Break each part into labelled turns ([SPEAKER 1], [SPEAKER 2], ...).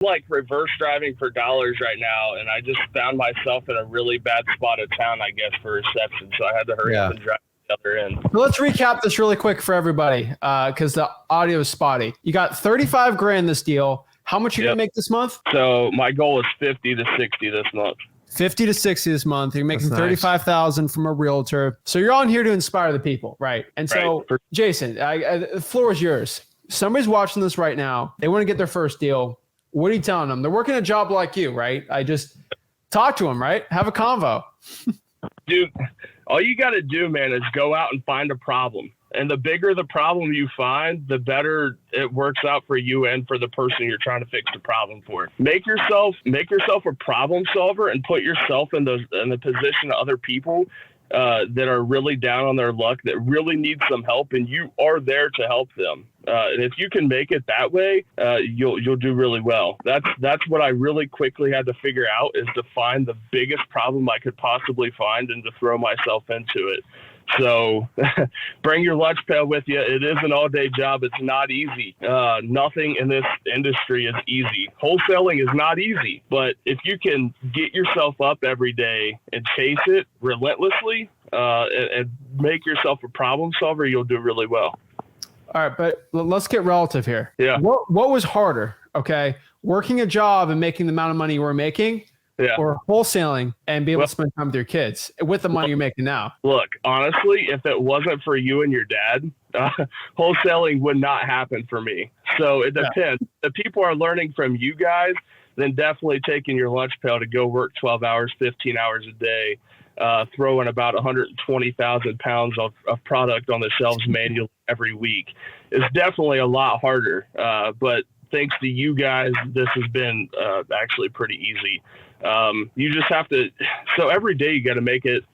[SPEAKER 1] like reverse driving for dollars right now, and I just found myself in a really bad spot of town, I guess, for reception. So I had to hurry up and drive the other end.
[SPEAKER 2] So let's recap this really quick for everybody, because the audio is spotty. You got 35 grand this deal. How much are you gonna make this month?
[SPEAKER 1] So my goal is 50 to 60 this month.
[SPEAKER 2] 50 to 60 this month. You're making 35,000 from a realtor. So you're on here to inspire the people, right? And so, Jason, the floor is yours. Somebody's watching this right now. They want to get their first deal. What are you telling them? They're working a job like you, right? I just talk to them, right? Have a convo.
[SPEAKER 1] Dude, all you got to do, man, is go out and find a problem. And the bigger the problem you find, the better it works out for you and for the person you're trying to fix the problem for. Make yourself a problem solver and put yourself in the position of other people that are really down on their luck, that really need some help, and you are there to help them. And if you can make it that way, you'll do really well. That's what I really quickly had to figure out, is to find the biggest problem I could possibly find and to throw myself into it. So bring your lunch pail with you. It is an all-day job. It's not easy. Nothing in this industry is easy. Wholesaling is not easy, but if you can get yourself up every day and chase it relentlessly and make yourself a problem solver, you'll do really well.
[SPEAKER 2] All right, but let's get relative here.
[SPEAKER 1] Yeah.
[SPEAKER 2] What was harder, okay? Working a job and making the amount of money you were making, or wholesaling and be able to spend time with your kids with the money you're making now?
[SPEAKER 1] Look, honestly, if it wasn't for you and your dad, wholesaling would not happen for me. So it depends. If people are learning from you guys, then definitely taking your lunch pail to go work 12 hours, 15 hours a day, throwing about 120,000 pounds of product on the shelves manually every week is definitely a lot harder. But thanks to you guys, this has been actually pretty easy. You just have to, so every day you got to make it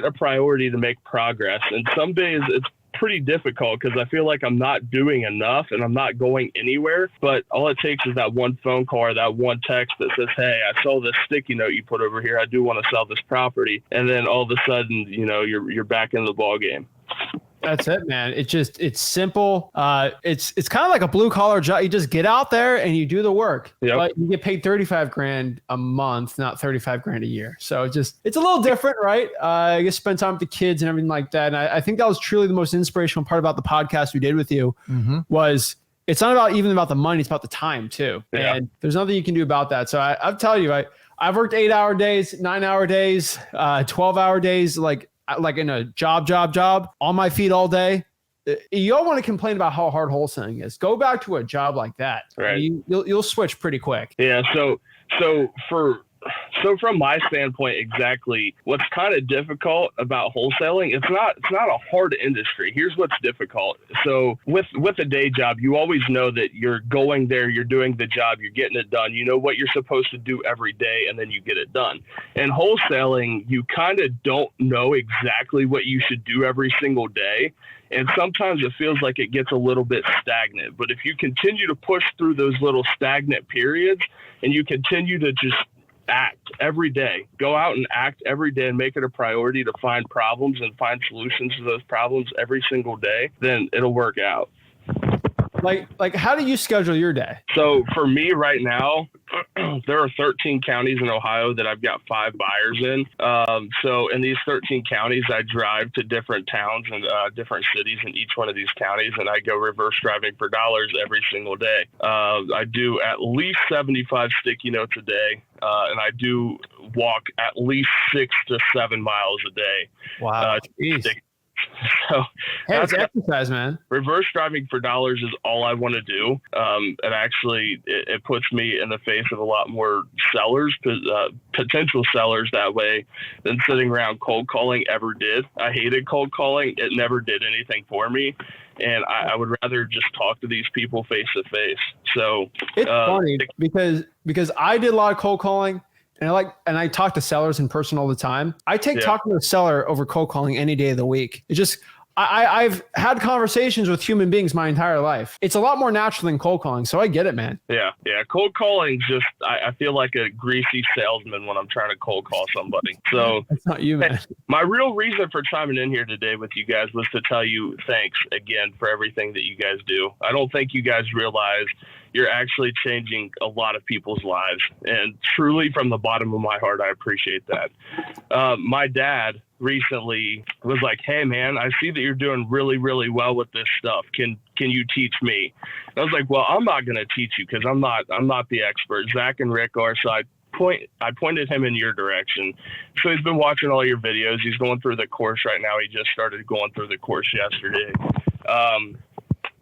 [SPEAKER 1] a priority to make progress. And some days it's pretty difficult because I feel like I'm not doing enough and I'm not going anywhere, but all it takes is that one phone call or that one text that says, hey, I saw this sticky note you put over here. I do want to sell this property. And then all of a sudden, you're back in the ball game.
[SPEAKER 2] That's it, man. It's simple. It's kind of like a blue collar job. You just get out there and you do the work, but you get paid 35 grand a month, not 35 grand a year. So it's a little different, right? I guess spend time with the kids and everything like that. And I think that was truly the most inspirational part about the podcast we did with you was it's not even about the money. It's about the time too. Yeah. And there's nothing you can do about that. So I'll tell you, I've worked 8-hour days, 9-hour days, 12-hour days, like in a job on my feet all day. You don't want to complain about how hard wholesaling is. Go back to a job like that.
[SPEAKER 1] Right.
[SPEAKER 2] You'll switch pretty quick.
[SPEAKER 1] Yeah. So from my standpoint, exactly what's kind of difficult about wholesaling, it's not a hard industry. Here's what's difficult. So with a day job, you always know that you're going there, you're doing the job, you're getting it done. You know what you're supposed to do every day, and then you get it done. And wholesaling, you kind of don't know exactly what you should do every single day. And sometimes it feels like it gets a little bit stagnant. But if you continue to push through those little stagnant periods and you continue to just act every day, go out and act every day and make it a priority to find problems and find solutions to those problems every single day, then it'll work out.
[SPEAKER 2] Like how do you schedule your day?
[SPEAKER 1] So for me right now, there are 13 counties in Ohio that I've got 5 buyers in. So in these 13 counties, I drive to different towns and different cities in each one of these counties, and I go reverse driving for dollars every single day. I do at least 75 sticky notes a day, and I do walk at least 6 to 7 miles a day.
[SPEAKER 2] Wow.
[SPEAKER 1] So
[SPEAKER 2] hey, it's exercise, man.
[SPEAKER 1] Reverse driving for dollars is all I want to do. And actually, it puts me in the face of a lot more sellers, potential sellers that way, than sitting around cold calling ever did. I hated cold calling. It never did anything for me. And I would rather just talk to these people face to face. So
[SPEAKER 2] it's funny because I did a lot of cold calling. And I talk to sellers in person all the time. I take talking to a seller over cold calling any day of the week. It's just, I've had conversations with human beings my entire life. It's a lot more natural than cold calling. So I get it, man.
[SPEAKER 1] Yeah. Cold calling just, I feel like a greasy salesman when I'm trying to cold call somebody. So
[SPEAKER 2] that's not you, man.
[SPEAKER 1] My real reason for chiming in here today with you guys was to tell you thanks again for everything that you guys do. I don't think you guys realize you're actually changing a lot of people's lives. And truly, from the bottom of my heart, I appreciate that. My dad recently was like, hey, man, I see that you're doing really, really well with this stuff. Can you teach me? And I was like, well, I'm not going to teach you because I'm not the expert. Zach and Rick are, so I pointed him in your direction. So he's been watching all your videos. He's going through the course right now. He just started going through the course yesterday.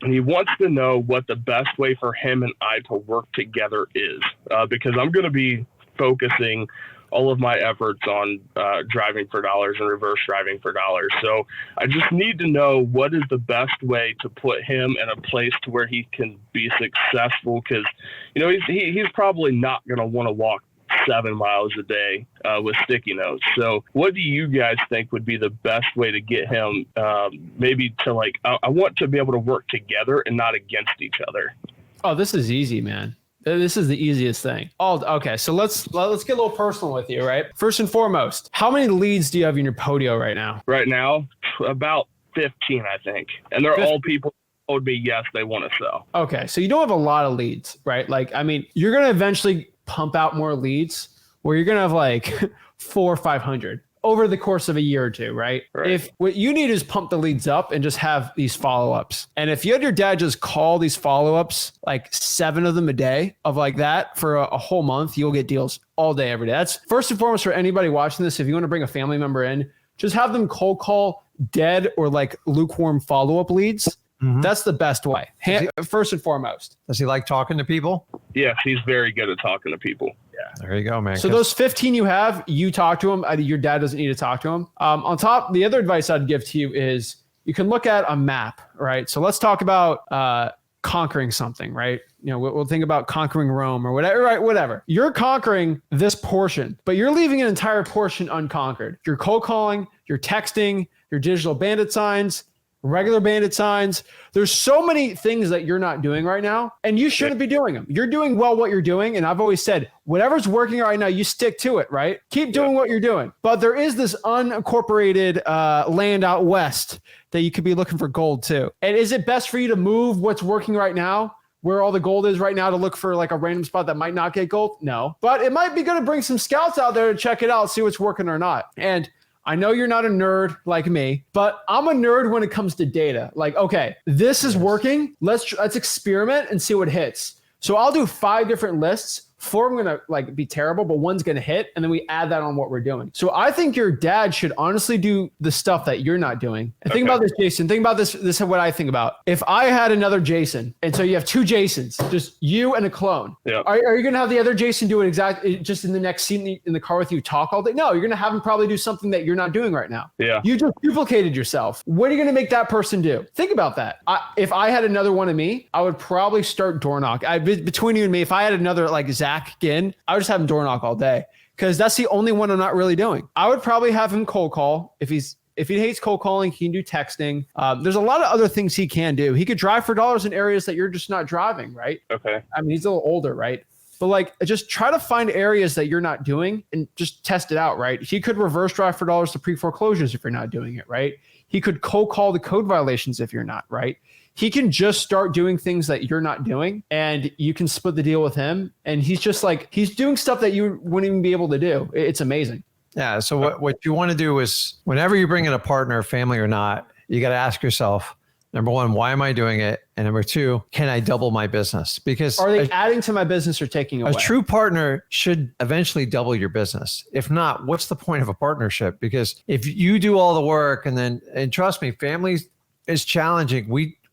[SPEAKER 1] And he wants to know what the best way for him and I to work together is, because I'm going to be focusing all of my efforts on driving for dollars and reverse driving for dollars. So I just need to know what is the best way to put him in a place to where he can be successful. Because, you know, he's probably not going to want to walk 7 miles a day with sticky notes. So what do you guys think would be the best way to get him maybe to like, I want to be able to work together and not against each other?
[SPEAKER 2] Oh, this is easy, man. This is the easiest thing. Okay, so let's get a little personal with you, right? First and foremost, how many leads do you have in your Podio right now?
[SPEAKER 1] Right now, about 15, I think. And they're 15. All people who told me, yes, they want to sell.
[SPEAKER 2] Okay, so you don't have a lot of leads, right? Like, I mean, you're going to eventually pump out more leads where you're going to have like 400 or 500 over the course of a year or two, right? If what you need is pump the leads up and just have these follow-ups. And if you had your dad just call these follow-ups, like 7 of them a day of like that for a whole month, you'll get deals all day, every day. That's first and foremost for anybody watching this. If you want to bring a family member in, just have them cold call dead or like lukewarm follow-up leads. Mm-hmm. That's the best way. First and foremost.
[SPEAKER 3] Does he like talking to people?
[SPEAKER 1] Yes, he's very good at talking to people.
[SPEAKER 3] Yeah. There you go, man.
[SPEAKER 2] So those 15 you have, you talk to them. Your dad doesn't need to talk to them. On top, the other advice I'd give to you is you can look at a map, right? So let's talk about conquering something, right? You know, we'll think about conquering Rome or whatever, right? Whatever. You're conquering this portion, but you're leaving an entire portion unconquered. You're cold calling, you're texting, your digital bandit signs, regular bandit signs. There's so many things that you're not doing right now, and you shouldn't be doing them. You're doing well what you're doing, and I've always said, whatever's working right now, you stick to it, right? Keep doing what you're doing. But there is this unincorporated land out west that you could be looking for gold too. And is it best for you to move what's working right now, where all the gold is right now, to look for like a random spot that might not get gold? No. But it might be good to bring some scouts out there to check it out, see what's working or not. And I know you're not a nerd like me, but I'm a nerd when it comes to data. Like, okay, this is working. Let's experiment and see what hits. So I'll do 5 different lists. 4 are going to like be terrible, but 1's going to hit. And then we add that on what we're doing. So I think your dad should honestly do the stuff that you're not doing. And think about this, Jason. Think about this. This is what I think about. If I had another Jason, and so you have 2 Jasons, just you and a clone.
[SPEAKER 1] Yeah.
[SPEAKER 2] Are you going to have the other Jason do it exactly just in the next scene in the car with you, talk all day? No, you're going to have him probably do something that you're not doing right now.
[SPEAKER 1] Yeah.
[SPEAKER 2] You just duplicated yourself. What are you going to make that person do? Think about that. If I had another one of me, I would probably start door knock. Between you and me, if I had another like Zach again, I would just have him door knock all day, because that's the only one I'm not really doing. I would probably have him cold call. If he hates cold calling, he can do texting. There's a lot of other things he can do. He could drive for dollars in areas that you're just not driving, right?
[SPEAKER 1] Okay.
[SPEAKER 2] I mean, he's a little older, right? But like, just try to find areas that you're not doing and just test it out, right? He could reverse drive for dollars to pre-foreclosures if you're not doing it, right? He could cold call the code violations if you're not, right? He can just start doing things that you're not doing, and you can split the deal with him. And he's just like, he's doing stuff that you wouldn't even be able to do. It's amazing.
[SPEAKER 3] Yeah. So what you want to do is, whenever you bring in a partner, family or not, you got to ask yourself, number 1, why am I doing it? And number 2, can I double my business? Because
[SPEAKER 2] are they adding to my business or taking away?
[SPEAKER 3] A true partner should eventually double your business. If not, what's the point of a partnership? Because if you do all the work and trust me, family is challenging.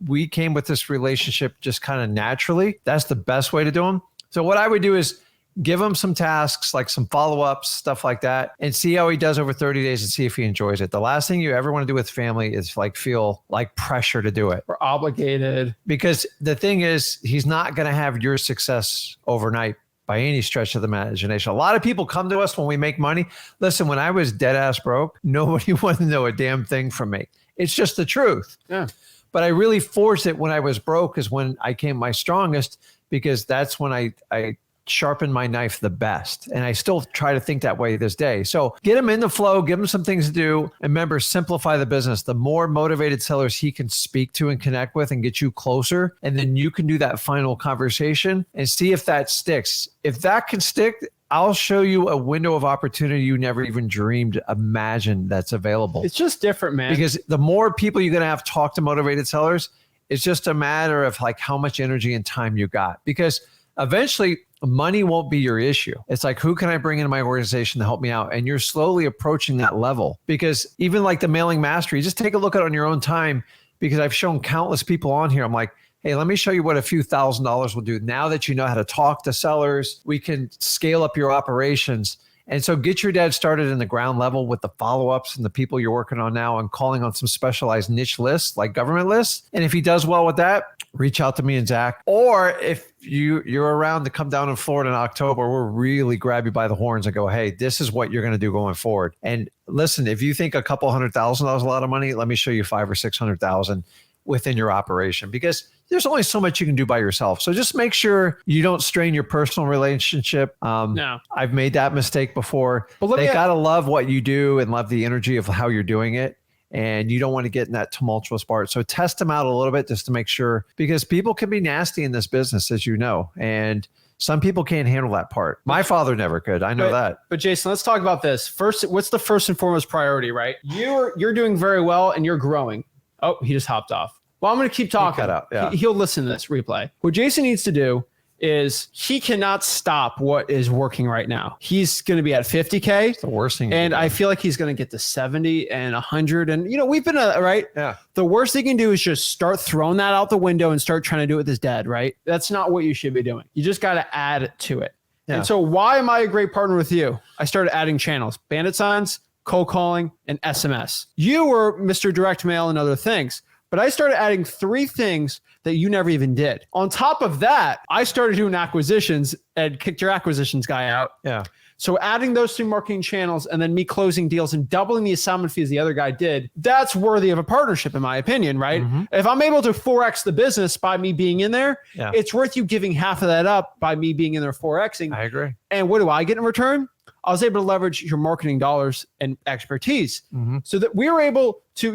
[SPEAKER 3] We came with this relationship just kind of naturally. That's the best way to do them. So what I would do is give him some tasks, like some follow-ups, stuff like that, and see how he does over 30 days and see if he enjoys it. The last thing you ever want to do with family is like feel like pressure to do it.
[SPEAKER 2] Or obligated.
[SPEAKER 3] Because the thing is, he's not going to have your success overnight by any stretch of the imagination. A lot of people come to us when we make money. Listen, when I was dead ass broke, nobody wanted to know a damn thing from me. It's just the truth.
[SPEAKER 2] Yeah.
[SPEAKER 3] But I really forced it when I was broke, is when I came my strongest, because that's when I sharpen my knife the best. And I still try to think that way this day. So get him in the flow, give him some things to do. And remember, simplify the business. The more motivated sellers he can speak to and connect with and get you closer. And then you can do that final conversation and see if that sticks. If that can stick, I'll show you a window of opportunity you never even dreamed, imagined that's available.
[SPEAKER 2] It's just different, man.
[SPEAKER 3] Because the more people you're going to have talk to motivated sellers, it's just a matter of like how much energy and time you got. Because eventually money won't be your issue. It's like, who can I bring into my organization to help me out? And you're slowly approaching that level. Because even like the mailing mastery, just take a look at it on your own time. Because I've shown countless people on here. I'm like, hey, let me show you what a few $1,000s will do. Now that you know how to talk to sellers, we can scale up your operations. And so get your dad started in the ground level with the follow-ups and the people you're working on now and calling on some specialized niche lists like government lists. And if he does well with that, reach out to me and Zach. Or if you're around to come down in Florida in October, we'll really grab you by the horns and go, hey, this is what you're going to do going forward. And listen, if you think a couple $100,000 is a lot of money, let me show you $500,000 or $600,000 within your operation, because there's only so much you can do by yourself. So just make sure you don't strain your personal relationship.
[SPEAKER 2] No.
[SPEAKER 3] I've made that mistake before.
[SPEAKER 2] But
[SPEAKER 3] they got to love what you do and love the energy of how you're doing it. And you don't want to get in that tumultuous part. So test them out a little bit just to make sure, because people can be nasty in this business, as you know, and some people can't handle that part. My father never could. I know that.
[SPEAKER 2] But Jason, let's talk about this. First, what's the first and foremost priority, right? You're doing very well and you're growing. Oh, he just hopped off. Well, I'm going to keep talking.
[SPEAKER 3] Cut out. Yeah.
[SPEAKER 2] He'll listen to this replay. What Jason needs to do is he cannot stop what is working right now. He's going to be at 50K.
[SPEAKER 3] It's the worst thing.
[SPEAKER 2] And I feel like he's going to get to 70 and 100. And, we've been, right?
[SPEAKER 3] Yeah.
[SPEAKER 2] The worst he can do is just start throwing that out the window and start trying to do it with his dad, right? That's not what you should be doing. You just got to add to it. Yeah. And so why am I a great partner with you? I started adding channels, bandit signs, cold calling, and SMS. You were Mr. Direct Mail and other things. But I started adding 3 things that you never even did. On top of that, I started doing acquisitions and kicked your acquisitions guy out.
[SPEAKER 3] Yeah.
[SPEAKER 2] So adding those 3 marketing channels and then me closing deals and doubling the assignment fees the other guy did, that's worthy of a partnership in my opinion, right? Mm-hmm. If I'm able to 4X the business by me being in there, it's worth you giving half of that up by me being in there 4Xing.
[SPEAKER 3] I agree.
[SPEAKER 2] And what do I get in return? I was able to leverage your marketing dollars and expertise so that we were able to,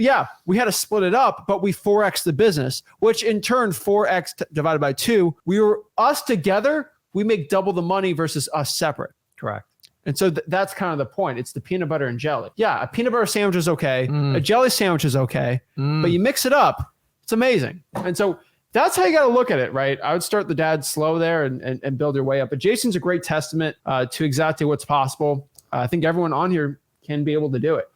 [SPEAKER 2] we had to split it up, but we 4X the business, which in turn 4X divided by 2, us together, we make double the money versus us separate.
[SPEAKER 3] Correct.
[SPEAKER 2] And so that's kind of the point. It's the peanut butter and jelly. Yeah, a peanut butter sandwich is okay. A jelly sandwich is okay, but you mix it up, it's amazing. And so that's how you got to look at it, right? I would start the dad slow there and build your way up. But Jason's a great testament to exactly what's possible. I think everyone on here can be able to do it.